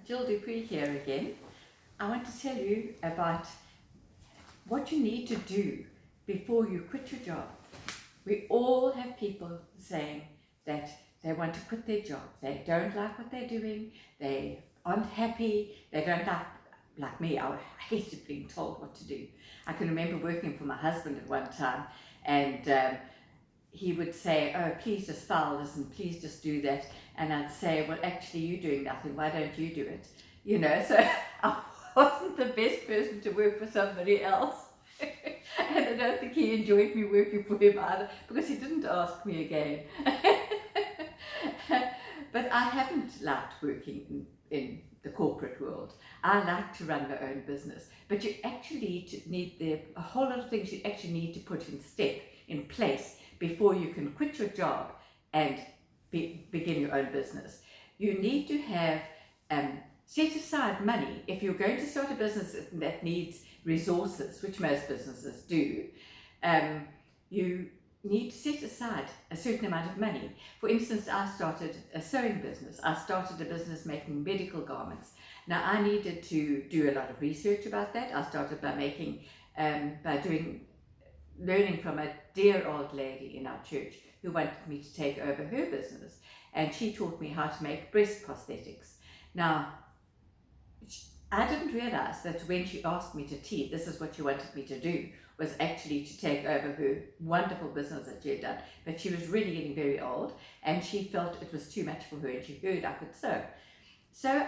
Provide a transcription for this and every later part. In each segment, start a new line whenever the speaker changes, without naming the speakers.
Jill Dupuy here again. I want to tell you about what you need to do before you quit your job. We all have people saying that they want to quit their job. They don't like what they're doing. They aren't happy. They don't like me, I hated being told what to do. I can remember working for my husband at one time, and he would say, oh, please just file this and please just do that. And I'd say, well, actually, you're doing nothing. Why don't you do it? You know, so I wasn't the best person to work for somebody else. And I don't think he enjoyed me working for him either, because he didn't ask me again. But I haven't liked working in the corporate world. I like to run my own business. But you actually need a whole lot of things you actually need to put in place before you can quit your job and begin your own business. You need to have set aside money. If you're going to start a business that needs resources, which most businesses do, you need to set aside a certain amount of money. For instance, I started a sewing business. I started a business making medical garments. Now, I needed to do a lot of research about that. I started by learning from a dear old lady in our church who wanted me to take over her business, and she taught me how to make breast prosthetics. Now, I didn't realize that when she asked me to teach, this is what she wanted me to do, was actually to take over her wonderful business that she had done. But she was really getting very old, and she felt it was too much for her, and she heard I could sew. So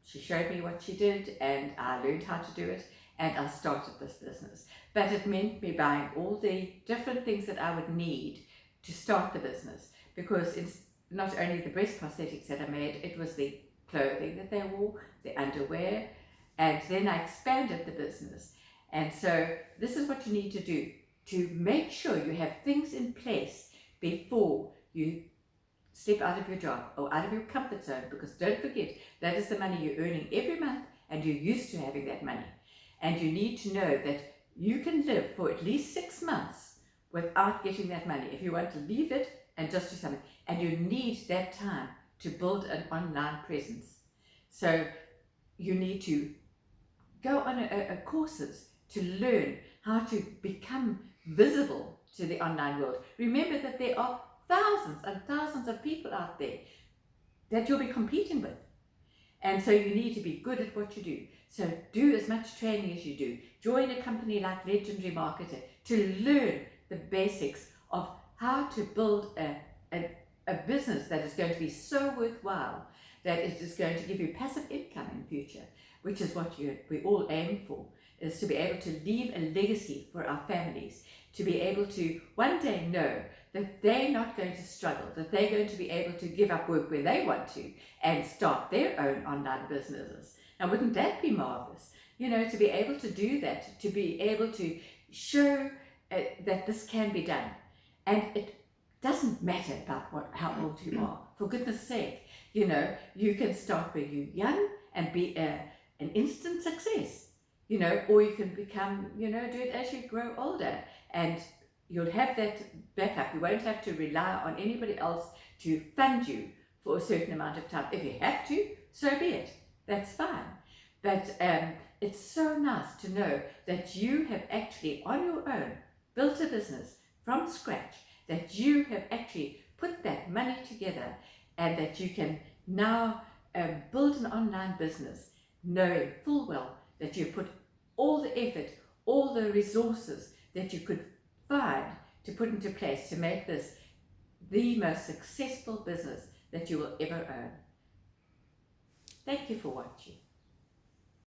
she showed me what she did, and I learned how to do it, and I started this business. But it meant me buying all the different things that I would need to start the business, because it's not only the breast prosthetics that I made, it was the clothing that they wore, the underwear, and then I expanded the business. And so this is what you need to do to make sure you have things in place before you step out of your job or out of your comfort zone, because don't forget, that is the money you're earning every month, and you're used to having that money. And you need to know that you can live for at least 6 months without getting that money if you want to leave it and just do something. And you need that time to build an online presence. So you need to go on courses to learn how to become visible to the online world. Remember that there are thousands and thousands of people out there that you'll be competing with. And so you need to be good at what you do. So do as much training as you do. Join a company like Legendary Marketer to learn the basics of how to build a business that is going to be so worthwhile that it is going to give you passive income in the future, which is what we all aim for, is to be able to leave a legacy for our families, to be able to one day know that they're not going to struggle, that they're going to be able to give up work where they want to and start their own online businesses. Now, wouldn't that be marvelous? You know, to be able to do that, to be able to show that this can be done. And it doesn't matter about how old you are. For goodness sake, you know, you can start when you're young and be an instant success, you know, or you can become, you know, do it as you grow older, and you'll have that backup. You won't have to rely on anybody else to fund you for a certain amount of time. If you have to, so be it. That's fine. But it's so nice to know that you have actually, on your own, built a business from scratch, that you have actually put that money together, and that you can now build an online business knowing full well that you've put all the effort, all the resources that you could find to put into place to make this the most successful business that you will ever own. Thank you for watching.